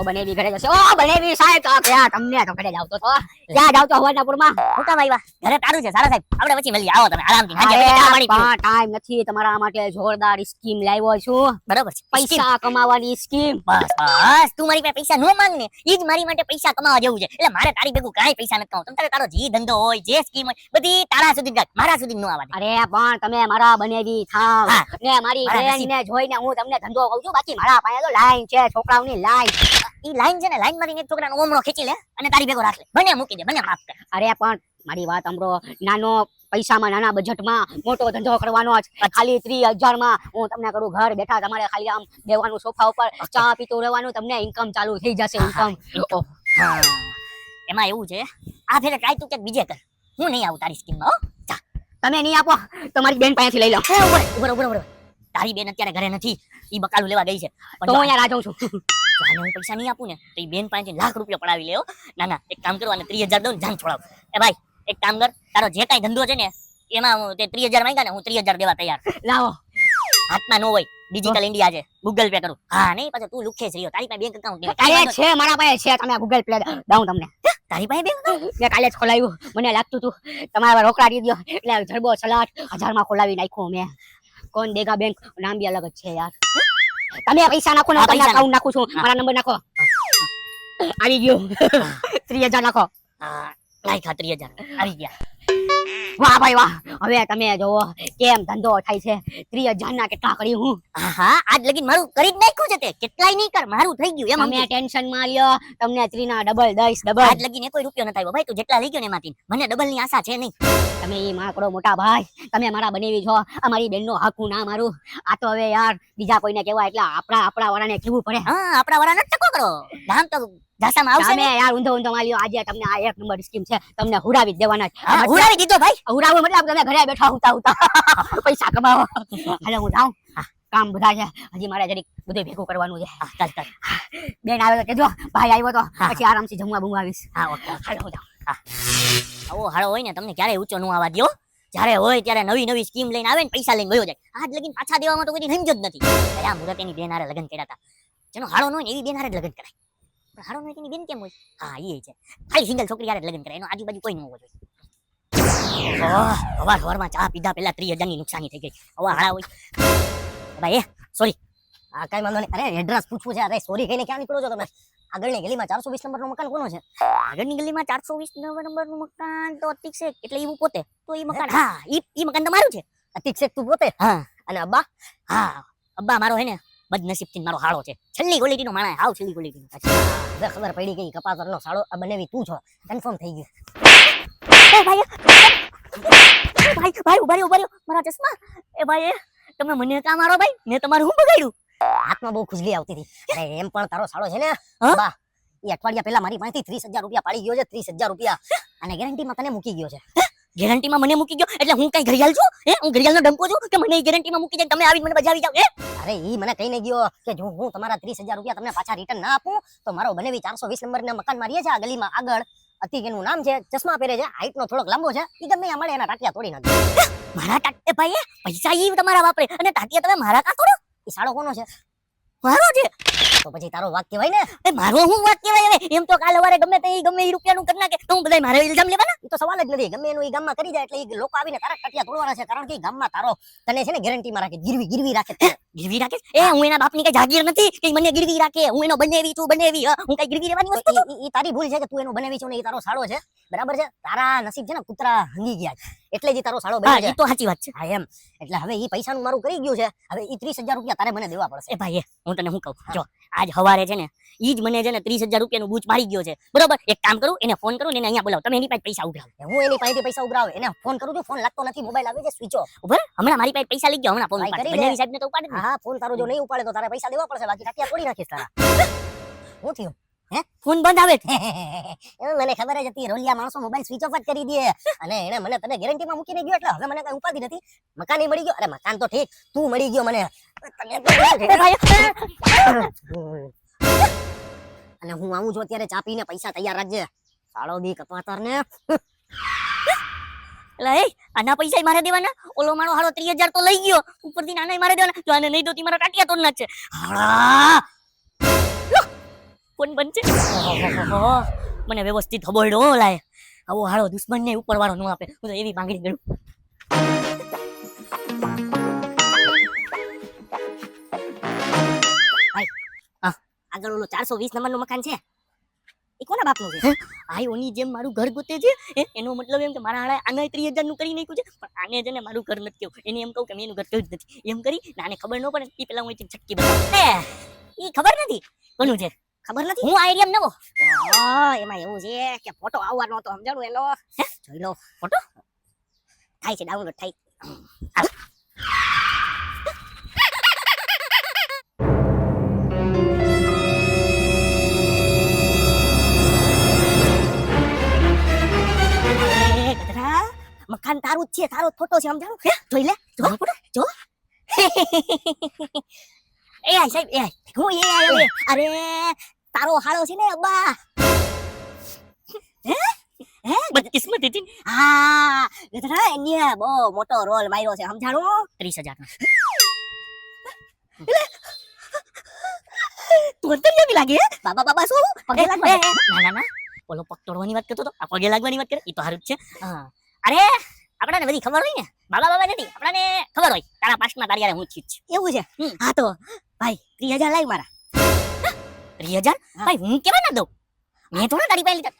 બનેવી ઘરે જશે. ઓ બનેવી સાહેબ તો ક્યાં તમને તો ઘરે જાવ તો ક્યાં જાવ તો હવારનાપુરમાં હું કામ આવ્યા? ઘરે તારું છે સારા સાહેબ, આપણે પછી મળીએ. આવો તમે આરામથી. હાજે પણ ટાઈમ નથી તમારા માટે જોરદાર સ્કીમ લાવ્યો છું. બરોબર છે. પૈસા કમાવાની સ્કીમ. બસ બસ, તું મારી પાસે પૈસા નો માંગ ને, ઈ જ મારી માટે પૈસા કમાવા જેવું છે. એટલે મારે તારી ભેગું કાંઈ પૈસા નથી કમાવું. તમ તારો જે ધંધો હોય, જે સ્કીમ હોય, બધી તારા સુધી જ, મારા સુધી નો આવવા દે. અરે પણ તમે મારા બનેવી થાવ ને મારી ફ્રેન્ડ ને જોઈને હું તમને ધંધો કહું છું. બાકી મારા પાસે તો લાઈન છે, છોકરાઓની લાઈન. ઈ લાઈન છે ને, લાઈન માંથી એક છોકરાનો ઓમણો ખેંચી લે અને તારી ભેગો રાખ લે. મને મૂકી દે, મને માફ કર. અરે પણ મારી વાત સાંભળો. નાનો પૈસામાં, નાના બજેટમાં મોટો ધંધો કરવાનો જ. ખાલી 30,000 માં હું તમને કરું. ઘર બેઠા તમારે ખાલી આમ બેવાનું સોફા ઉપર ચા પીતું રહેવાનું, તમને ઇન્કમ ચાલુ થઈ જશે. ઇન્કમ એમાં એવું છે, આ ફેરે ટ્રાય તું ક્યાંક બીજે કર. હું નહીં આવું તારી સ્કીમમાં. હો જા. તમે નહીં આપો તો મારી બેન પાસેથી લઈ લો. બરોબર. તારી બેન અત્યારે ઘરે નથી, ઈ બકાલું લેવા ગઈ છે. તો હું અહીંયા રાહ છું. જાને હું પૈસા નહીં આપું ને તો ઈ બેન પાસેથી લાખ રૂપિયા પડાવી લે. ના એક કામ કરો, અને 30,000 દઉં, જાન છોડાવ. એ ભાઈ એક કામ કર, તારો જે કાંઈ ધંધો છે ને એમાં તે 30,000 માંગ્યા ને, હું 30,000 દેવા તૈયાર. લાવો. હાથમાં નો હોય, ડિજિટલ ઇન્ડિયા છે, ગૂગલ પે કરું. હા નહીં, પછી તું લુખે છે, તારી પાસે બેંક એકાઉન્ટ કાલે છે, મારા પાસે છે. તમે ગૂગલ પે દઉં તમને. તારી પાસે બેંક મેં કાલે જ ખોલાવ્યું. મને લાગતું હતું તમારા રોકડા દઈ દો, એટલે જરબો સલાટ 1000 માં ખોલાવી નાખ્યો મેં. કોણ દેગા બેંક નામ બી અલગ જ છે યાર. તમે પૈસા નાખો ને, તમને અકાઉન્ટ નાખું છું. મારા નંબર નાખો. આવી ગયો. 30,000 નાખો. નાખ્યા 30,000 આવી ગયા. વાહ ભાઈ વાહ. હવે તમે જોવો કેમ ધંધો થાય છે. 30,000 ના કેટલા કરી હું. હા આજ લગીન મારું કરી જ નાખ્યું છે તે. કેટલાય નહીં કર, મારું થઈ ગયું. એમ તમે ટેન્શન માં લ્યો, તમને 3 ના ડબલ દઈશ. ડબલ આજ લગીન કોઈ રૂપિયો નથી આવ્યો ભાઈ. તું જેટલા લઈ ગયો ને એમાંથી મને ડબલ ની આશા છે નહીં. તમે ઈ માકડો મોટા ભાઈ, તમે મારા બનેવી છો. અમારી બેન નો હક હું ના મારું. આ તો હવે યાર બીજા કોઈને કહેવાય એટલે આપણા વાળાને કહેવું પડે. હા આપણા વાળાને ટકો કરો. નામ તો જાસામાં આવશે તમે યાર ઊંધો માર્યો. આજે તમને આ એક નંબર સ્કીમ છે, તમને હુરાવી જ દેવાના છે. હુરાવી દીધો ભાઈ. હુરાવું મતલબ તમે ઘરે બેઠા ઉતા પૈસા કમાવો. હાલો હું જાઉં. કામ બધા છે, હજી મારે જરીક બધું ભેગું કરવાનું છે. ચાલ બેન આવે તો કેજો, ભાઈ આવ્યો તો પછી આરામથી જમવા બુમાવીશ. હા ઓકે હાલો હું જાઉં. આવો હાળો હોય ને તમને ક્યારે ઊંચો નું આવવા દો. જ્યારે હોય ત્યારે નવી સ્કીમ લઈને આવે ને પૈસા લઈને ગયો જાય. આજ લગીન પાછા દેવામાં તો કોઈ સમજો જ નથી. આ મુરત એની બેન હારે લગ્ન કર્યા હતા. જેનો હાળો ન હોય ને એવી બેન હારે જ લગ્ન કરાય. પણ હાળો ન હોય એની બેન કેમ હોય? હા એ છે, ખાલી સિંગલ છોકરી હારે જ લગ્ન કરાય. એનો આજુબાજુ કોઈ ન હોવો જોઈએ. સવારમાં ચા પીધા પેલા 30,000 ની નુકસાની થઈ ગઈ. હવે હાળા હોય ભાઈ. સોરી, આ કઈ વાંધો નહીં. અરે એડ્રેસ પૂછવું છે. અરે સોરી કહીને ક્યાં નીકળો છો તમે? આગળની ગલીમાં 420 નંબરનું મકાન કોનું છે? આગળની ગલીમાં 420 નંબરનું મકાન તો અતિક છે, એટલે એવું પોતે તો એ મકાન. હા ઈ મકાન તમારું છે. અતિક શેખ તું પોતે? હા. અને અબ્બા? હા અબ્બા મારો હે ને બદનસીબથી મારો હાળો છે. છેલ્લી ક્વોલિટીનો માણસ, હાવ છેલ્લી ક્વોલિટીનો. હવે ખબર પડી ગઈ કપાતરનો સાળો આ બનેવી તું છો. કન્ફર્મ થઈ ગયું. ભાઈ ઉભા રહ્યો મારા ચશ્મા. એ ભાઈ તમે મને કામ મારો ભાઈ, મેં તમારું શું બગાડ્યું? હાથમાં બહુ ખુજલી આવતી હતી. અરે એમ પણ તારો સાળો છે ને બા, એ અઠવાડિયા પહેલા મારી પાસેથી 30,000 રૂપિયા પાડી ગયો છે. 30,000 રૂપિયા અને ગેરંટીમાં તને મૂકી ગયો છે. ગેરંટીમાં મને મૂકી ગયો એટલે હું કઈ ઘડિયાળ છું? હું ઘડિયાળનો ડંકો છું કે મને ગેરંટીમાં મૂકી જાય તમે આવીને મને બજાવી જાવ? અરે ઈ મને કહીને ગયો કે જો હું તમારા 30,000 રૂપિયા તમને પાછા રિટર્ન ના આપું તો મારો બનેવી 420 નંબરના મકાનમાં રહે છે આ ગલીમાં આગળ. અતિક એનું નામ છે, ચશ્મા પહેરે છે, હાઈટ નો થોડોક લાંબો છે. ઈ ગમે ત્યાં મળે એના ટાટિયા તોડી નાખે. મારા ટાટિયા ભાઈ પૈસા ઈ તમારા વાપરે અને ટાટિયા તમે મારા કા તોડો? ઈ સાળો કોનો છે? મારો છે. તો પછી તારો વાક કહેવાય ને. એ મારો હું વાત કહેવાય? હવે એમ તો કાલ સવારે ગમે એ રૂપિયાનું કરી નાખે તો હું બધાય મારે ઇલ્ઝામ લેવાના? ઈ તો સવાલ જ નથી. ગમે એનું ઈ ગામમાં કરી જાય એટલે ઈ લોકો આવીને તારા ટાટિયા તોડવાના છે. કારણ કે ઈ ગામમાં તારો તને છે ને ગેરંટીમાં રાખે, ગીરવી રાખે. ગીરવી રાખે? હું એના બાપની કઈ જાગીર નથી કે મને ગીરવી રાખે. હું એનો બનેવી છું, બનેવી. હું કઈ ગીરવી રહેવાની વસ્તુ છું? ઈ તારી ભૂલ છે કે તું એનો બનેવી છો ને ઈ તારો સાળો છે. બરાબર છે? તારા નસીબ છે ને કૂતરા હંગી ગયા છે એટલે જ તારો સાળો બન્યો છે. ઈ તો સાચી વાત છે. હા એમ. એટલે હવે ઈ પૈસાનું મારું કરી ગયું છે. હવે ઈ 30,000 રૂપિયા તારે મને દેવા પડશે. એ ભાઈ હું તને શું કહું, જો આજ હવારે છે ને ઈ જ મને છે ને 30,000 રૂપિયાનું બૂચ મારી ગયો છે. બરોબર, એક કામ કરું, એને ફોન કરું ને એને અહીંયા બોલાવો. તમે એની પાસે પૈસા ઉઘરાવો. હું એની પાસેથી પૈસા ઉઘરાવે એને ફોન કરું છું. ફોન લાગતો નથી, મોબાઈલ આવે છે સ્વિચ ઓફ. ઉભર, હમણાં મારી પાસે પૈસા લઈ ગયો. હમણાં ફોન ભાઈ ઉપાડે. કરી દે. બનેવી સાહેબને તો ઉપાડે ને. હા ફોન તારો જો નહીં ઉપાડે તો તારે પૈસા દેવા પડશે, બાકી ટાટિયા તોડી નાખીશ તારા. હું થયું? ફોન બંધ આવે છે. મને ખબર જ હતી રોલિયા માણસો મોબાઈલ સ્વિચ ઓફ જ કરી દે. અને એને મને તને ગેરંટીમાં મૂકીને ગયો એટલે હવે મને કઈ ઉપાધિ નથી. મકાન મળી ગયો. અરે મકાન તો ઠીક, તું મળી ગયો મને. અને હું આવું છું અત્યારે ચા પીને, પૈસા તૈયાર રાખજે. સાળો બી કપાતર ને. એટલે આના પૈસા મારે દેવાના. ઓલો મારો હાળો 30,000 તો લઈ ગયો, ઉપરથી આને મારે દેવાના. જો આને નહીં દો તી મારા ટાટિયા તોડ નાખશે. કોણ બનશે ઓહોહોહો. મને વ્યવસ્થિત હબોયડો લાય આવો હાળો દુશ્મનને ઉપર વાળો ન આપે હું તો એવી માંગણી કરું આગળ ઓલું 420 નંબરનું મકાન છે એ કોના બાપનું છે આઈ ઓની જેમ મારું ઘર ગોતે છે એનો મતલબ એમ કે મારા હાળા આને 30,000 નું કરી નાખ્યું છે પણ આને છે ને મારું ઘર નથી કેવું એને એમ કહું કે મેં એનું ઘર કર્યું જ નથી એમ કરી ને આને ખબર ન પડે એ પેલા હું અહીંથી છટકી બતાવું ઈ ખબર નથી કોનું છે ખબર નથી હું આ એરિયામાં નવો એમાં એવું છે કે ફોટો આવવાનો હતો સમજાણું એનો જોઈ લો ફોટો થાય છે ડાઉનલોડ થાય એ ગધરા, મકાન તારું જ છે તારો જ ફોટો છે સમજાણું જોઈ લે જો ફોટો જો એ આય સાહેબ એ આય હું એ આય હવે અરે તારો હાળો છે ને અબ્બા બદકિસ્મત હતી હા ગધરા એને બહુ મોટો રોલ માર્યો છે સમજાણું 30,000 તું અંતરિયા બી લાગે બાબા બાબા શું પગે લાગવા દે. ના ના ઓલો પગ તોડવાની વાત કરતો તો આ પગે લાગવાની વાત કરે એ તો હારું જ છે હા અરે આપણાને બધી ખબર હોય ને બાબા બાબા નથી આપણાને ખબર હોય તારા પાસમાં તારી યારે હું જ છું એવું છે હા તો ભાઈ 30,000 લાવ મારા 30,000 ભાઈ હું કેવા ના દઉં મેં થોડા તારી પાસે લીધા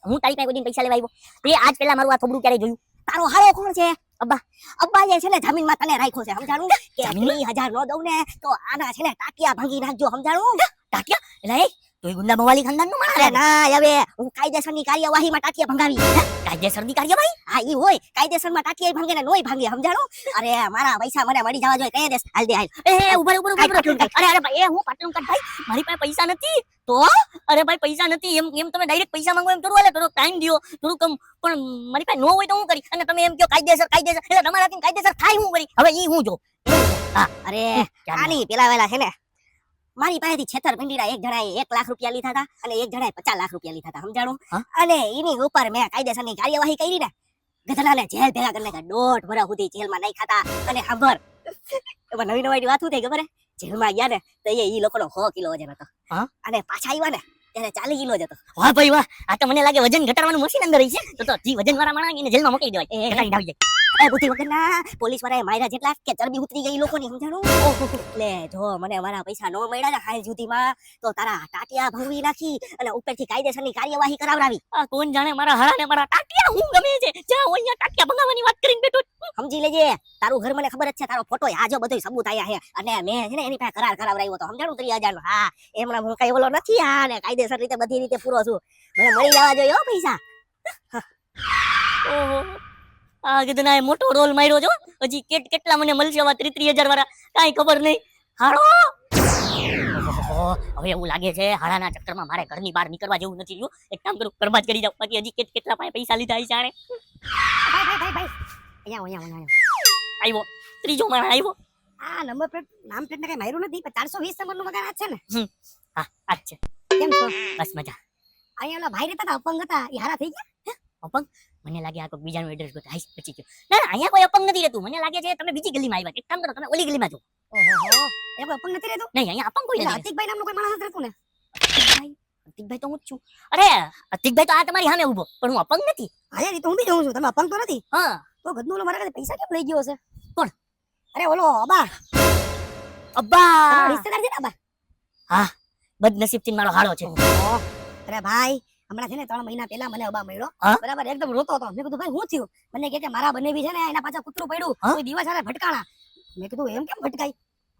હું તારી પાસે કોઈ દિન પૈસા લેવા આવ્યો તે આજ પહેલા મારું આ થોબડું ક્યારે જોયું તારો હાળો કોણ છે અબ્બા અબ્બા જે છે ને જમીનમાં તને રાખ્યો છે સમજાણું કે 30,000 નો દઉં ને તો આના છે ને ટાટિયા ભાંગી નાખજો સમજાણું ટાટિયા એટલે એ તોય ગુંડા મવાલી ખાનદાન નું અરે ના હવે હું કાયદેસરની કાર્યવાહીમાં ટાટિયા ભંગાવી કાયદેસરની કાર્યવાહી હા ઈ હોય કાયદેસરમાં ટાટિયા ભાંગે ને નોય ભાંગે સમજાણું અરે મારા પૈસા મને મળી જવા જોઈએ કહી દેસ હાલ દે હાલ એ ઉભા ઉભા ઉભા અરે અરે ભાઈ એ હું પાટલું કાઢ ભાઈ મારી પાસે પૈસા નથી તો અરે ભાઈ પૈસા નથી એમ એમ તમે ડાયરેક્ટ પૈસા માંગો એમ થોડું હાલે થોડો ટાઈમ દ્યો થોડું કમ પણ મારી પાસે નો હોય તો હું કરી અને તમે એમ કહો કાયદેસર કાયદેસર એટલે તમારાથી કાયદેસર થાય હું કરી હવે ઈ હું જો અરે આની પેલા વેલા છે ને મારી પાસેથી છેતરપિંડીના એક જણાએ 1 લાખ રૂપિયા લીધા હતા અને એક જણાએ 50 લાખ રૂપિયા લીધા હતા સમજાણું અને એની ઉપર મેં કાયદેસરની કાર્યવાહી કરી ને ગધડાને જેલ ભેગા કરીને 1.5 વર્ષ સુધી જેલમાં નહીં ખાતા અને ખબર એમાં નવી નવી વાત થઈ ખબર હે જેલમાં ગયા ને તો એ લોકોનો 100 કિલો વજન હતો અને પાછા આવ્યા ને ત્યારે 40 કિલો જ હતો વાહ ભાઈ વાહ આ તો મને લાગે વજન ઘટાડવાનું મશીન અંદર રહી છે તો જી વજન વાળા માણસ એને જેલમાં મૂકી દેવાય ઘટાડી ડાવી જાય એ બુદ્ધિ વગરના પોલીસ વાળાએ માર્યા જેટલા કે ચરબી ઉતરી ગઈ લોકોની સમજાણું એટલે જો મને મારા પૈસા નો મળ્યા ને હાલ સુધીમાં તો તારા ટાટિયા ભંગવી નાખી અને ઉપરથી કાયદેસરની કાર્યવાહી કરાવડાવી આ કોણ જાણે મારા હાડા ને મારા ટાટિયા હું ગમે છે જા હું અહીંયા ટાટિયા ભંગાવાની વાત કરીને બેઠો સમજી લેજે તારું ઘર મને ખબર જ છે તારો ફોટો આ જો બધું સબૂત આયા છે અને મેં છે ને એની પાસે કરાર કરાવડાવ્યો તો સમજાણું 30,000 નો હા એમણા હું કઈ ઓલો નથી આ ને કાયદેસર રીતે બધી રીતે પૂરો છું મને મળી જવા જોઈએ હો પૈસા ઓહો આ ગધનાએ મોટો રોલ માર્યો છો હજી કેટલા મને મળશે આવા 30,000 વાળા કાઈ ખબર નહીં હાડો હવે એવું લાગે છે હાડાના ચક્કરમાં મારે ઘરની બહાર નીકળવા જેવું નથી રહ્યું એક કામ કરું બરબાદ કરી જાવ બાકી હજી કેટલા પાસે પૈસા લીધા છે જાણે ભાઈ અહીંયા આવ્યો ત્રીજો માણસ આવ્યો આ નંબર પ્લેટ નામ પ્લેટ ને કઈ માર્યું નથી પણ 420 નંબરનું મકાન આ છે ને હા આજ છે કેમ છો બસ મજા અહીંયા ઓલા ભાઈ રહેતા હતા અપંગ હતા એ હારા થઈ ગયા અપંગ મને લાગે આ કોઈ બીજાનું એડ્રેસ ગોતા હાઈસ પછી ગયો ના ના અહીંયા કોઈ અપંગ નથી રહેતું મને લાગે છે તમે બીજી ગલીમાં આવ્યા એક કામ કરો તમે ઓલી ગલીમાં જો ઓહો એ કોઈ અપંગ નથી રહેતું નહીં અહીંયા અપંગ કોઈ નથી અતિકભાઈ નામનો કોઈ માણસ નથી રહેતું ને અતિકભાઈ તો હું જ છું અરે અતિકભાઈ તો આ તમારી સામે ઊભો પણ હું અપંગ નથી હા યાર એ તો હું બી જોઉં છું તમે અપંગ તો નથી હા તો ગદનો ઓલો મારા કાંઈ પૈસા કેમ લઈ ગયો હશે કોણ અરે ઓલો અબા અબ્બા તમારો રિશ્તેદાર છે ને અબા બદનસીબ થી મારો હાડો છે અરે ભાઈ હમણાં છે ને 3 મહિના પહેલા મને અબા મળ્યો હા? બરાબર એકદમ રોતો હતો મેં કીધું ભાઈ શું થયું મને કહે કે મારા બનેવી છે ને એના પાછા કૂતરું પડ્યું હા? કોઈ દિવસ આને ભટકાણા મેં કીધું એમ કેમ ભટકાઈ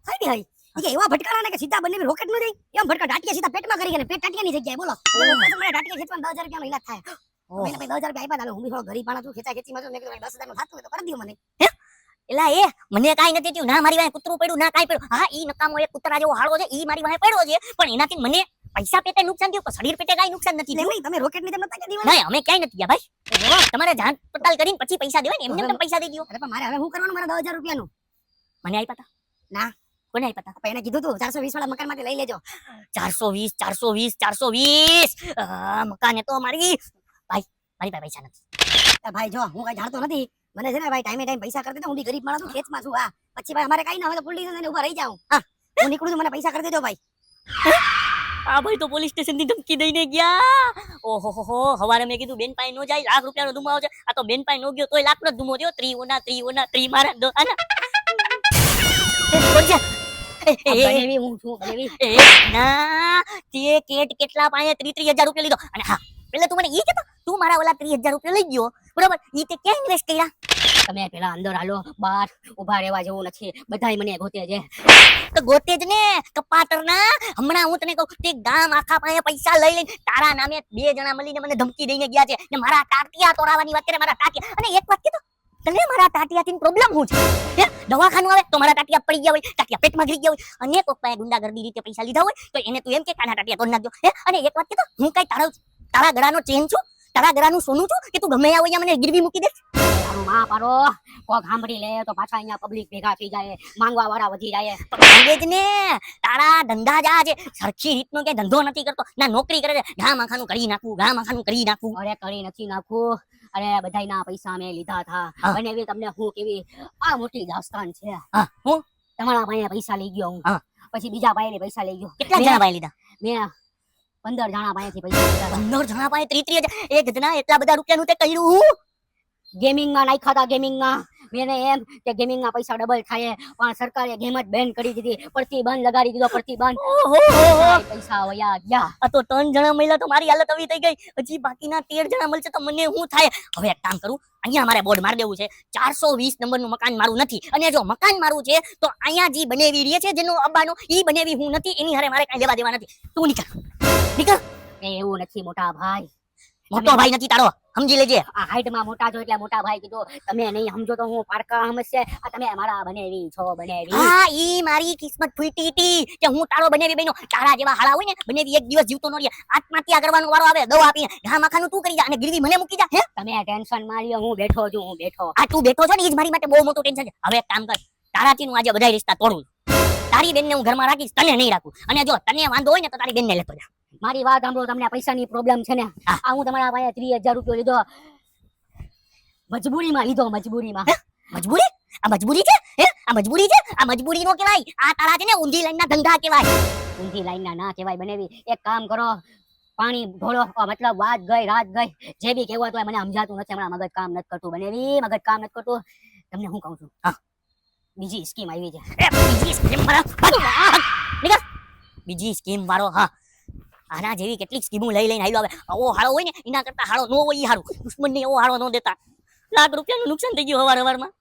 થઈ ગઈ હાઈ કે એવા ભટકાણા ને કે સીધા બનેવી રોકેટ નો જઈ એમ ભટકા ટાટિયા સીધા પેટમાં કરી ગયા પેટ ટાટિયાની જગ્યાએ બોલો પછી મને ટાટિયા ખેંચવા 10,000 રૂપિયાનો ઈલાજ થાય મેં પછી 10,000 રૂપિયા આપ્યા હું બી થોડો ગરીબ માણસ છું ખેંચા ખેંચીમાં છું મેં કીધું 10,000 નું થાતું હોય તો કરી દો મને એલા એ મને કાઈ નથી થયું ના મારી વાંહે કૂતરું પડ્યું ના કાઈ પડ્યું હા ઈ નકામો એક કૂતરા જેવો હાડો છે ઈ મારી વાંહે પડ્યો છે પણ એનાથી મને પૈસા પેટે નુકસાન થયું પણ શરીર પેટે કાઈ નુકસાન નથી થયું નહીં તમે રોકેટ ની જેમ નતા કે દીવા નહીં અમે ક્યાંય નથી ગયા ભાઈ તમારે જાણ પડતાલ કરીને પછી પૈસા દેવાય ને એમને તમે પૈસા દઈ દો અરે પણ મારે હવે શું કરવાનું મારા 10,000 રૂપિયાનું મને આપ્યા હતા ના. કોને આપ્યા હતા પણ એને કીધું તું 420 વાળા મકાન માંથી લઈ લેજો 420 મકાન એ તો મારી ભાઈ મારી પાસે પૈસા નથી ભાઈ જો હું કઈ જાણતો નથી મને છે ને ભાઈ ટાઈમે ટાઈમ પૈસા કરી દેજો હું બી ગરીબ માણસ છું ખેતમાં છું હા પછી ભાઈ અમારે કઈ ના હોય તો પોલીસ સ્ટેશન ઉભા રહી જાઉં હા હું નીકળું છું મને પૈસા કરી દેજો ભાઈ આ ભાઈ તો પોલીસ સ્ટેશન થી ધમકી દઈને ગયા. ઓહો હો, હવારે મેં કીધું બેન પાસે નો જાય, લાખ રૂપિયાનો ધુમાવો છે. આ તો બેન પાસે નો ગયો તોય લાખનો જ ધુમો થયો. ત્રી મારા દો આના. કોણ છે? બનેવી હું છું બનેવી. ના તે કેટલા પાસે 30,000 રૂપિયા લીધો. અને હા પેલા તું મને ઈ કહેતો તું મારા ઓલા 30,000 રૂપિયા લઈ ગયો બરોબર, ઈ તે ક્યાં ઇન્વેસ્ટ કર્યા? તમે પેલા અંદર હાલો, બહાર ઉભા રહેવા જેવું નથી, બધાય મને ગોતે છે. તો ગોતે જ ને કપાતરના. હમણાં હું તને કહું તે ગામ આખા પાસે પૈસા લઈ લઈને તારા નામે 2 જણા મળીને મને ધમકી દઈને ગયા છે ને મારા ટાટિયા તોડાવવાની વાત કરે. મારા ટાટિયા, અને એક વાત કીધું તને મારા ટાટિયાથી પ્રોબ્લેમ શું છે? હે દવાખાનું આવે તો મારા ટાટિયા પડી ગયા હોય, ટાટિયા પેટમાં ગરી ગયા હોય, અને કોક પાસે ગુંડાગર્દી રીતે પૈસા લીધા હોય તો એને તું એમ કે કાના ટાટિયા તોડી નાખજો. હે અને એક વાત કીધું હું કઈ તારા ગળાનો ચેન છું, તારા ગળાનું સોનું છું કે તું ગમે આવો અહીંયા મને ગીરવી મૂકી દે? તારું માં પારો કોક સાંભળી લે તો પાછા અહીંયા પબ્લિક ભેગા થઈ જાય, માંગવા વાળા વધી જાય. તો માંગે જ ને. તારા ધંધા જ આ છે, સરખી રીતનો કે ધંધો નથી કરતો, ના નોકરી કરે છે. ગામ આખાનું કરી નાખું. અરે કરી નથી નાખું. અરે બધાયના પૈસા મેં લીધા હતા. હા. અને એવી તમને હું કેવી આ મોટી દાસ્તાન છે. હા હું તમારા પાસે પૈસા લઈ ગયો હું, હા. પછી બીજા પાસે પૈસા લઈ ગયો. કેટલા મેં- જણા પાસે લીધા? મેં 15 જણા પાસેથી પૈસા લીધા હતા. 15 જણા પાસે 30,000. એક જણા એટલા બધા રૂપિયાનું તે કર્યું હું? ગેમિંગમાં નાખ્યા હતા. ગેમિંગમાં મેં એમ કે ગેમિંગના પૈસા ડબલ થાય, પણ સરકારે ગેમ જ બેન કરી દીધી, પ્રતિબંધ લગાડી દીધો, પ્રતિબંધ. ઓહો પૈસા વયા ગયા. આ તો 3 જણા મળ્યા તો મારી હાલત આવી થઈ ગઈ. હજી બાકીના 13 જણા મળશે તો મને શું થાય? હવે એક કામ કરું, અહીંયા મારે બોર્ડ મારી દેવું છે 420 નંબરનું મકાન મારું નથી. અને જો મકાન મારું છે તો અહીંયા જે બનેવી રહી છે જેનો અબ્બાનો ઈ બનેવી હું નથી, એની હારે મારે કઈ લેવા દેવા નથી. તું નીકળ. એ એવું નથી મોટા ભાઈ, મોટો ભાઈ નથી તારો, સમજી લેજે. આ હાઈટમાં મોટા છો એટલે મોટા ભાઈ કીધું. તમે નહીં સમજો તો હું પારકા સમજશે. આ તમે મારા બનેવી છો બનેવી. હા ઈ મારી કિસ્મત ફૂટી હતી કે હું તારો બનેવી બન્યો. તારા જેવા હાળા હોય ને બનેવી એક દિવસ જીવતો ન રહે. આત્મહત્યા કરવાનો વારો આવે દવા આપીને ઘા માખાનું તું કરી જા અને ગીરવી મને મૂકી જા. હે તમે ટેન્શન માર્યો, હું બેઠો છું, હું બેઠો. આ તું બેઠો છો ને ઈ જ મારી માટે બહુ મોટું ટેન્શન છે. હવે એક કામ કર, તારાથી હું આજે બધા રિશ્તા તોડું. તારી બેનને હું ઘરમાં રાખીશ, તને નહીં રાખું. અને જો તને વાંધો હોય ને તો તારી બેનને લેતો જા. મારી વાત સાંભળો, તમને પૈસાની પ્રોબ્લેમ છે ને? હા. આ હું તમારા પાસે 30,000 રૂપિયા લીધો, મજબૂરીમાં લીધો, મજબૂરીમાં. મજબૂરી? આ મજબૂરી છે? હે આ મજબૂરી છે? આ મજબૂરી નો કહેવાય. આ તારા છે ને ઊંધી લાઈનના ધંધા કહેવાય. ઊંધી લાઈનના ના કહેવાય બનેવી. એક કામ કરો, પાણી ઢોળો. મતલબ વાત ગઈ રાત ગઈ, જે બી કહેવાતું હોય મને સમજાતું નથી. હમણાં મગજ કામ નથી કરતું બનેવી, મગજ કામ નથી કરતું. તમને હું કહું છું, હા. બીજી સ્કીમ આવી છે. બીજી સ્કીમ નીકળ. બીજી સ્કીમ વાળો? હા આના જેવી કેટલીક સ્કીમો લઈને આવ્યો. આવે આવો હાળો હોય ને એના કરતા હાળો નો હોય ઈ હારું. દુશ્મનને એવો હાળો નો દેતા. લાખ રૂપિયાનું નુકસાન થઈ ગયું હવાર હવારમાં.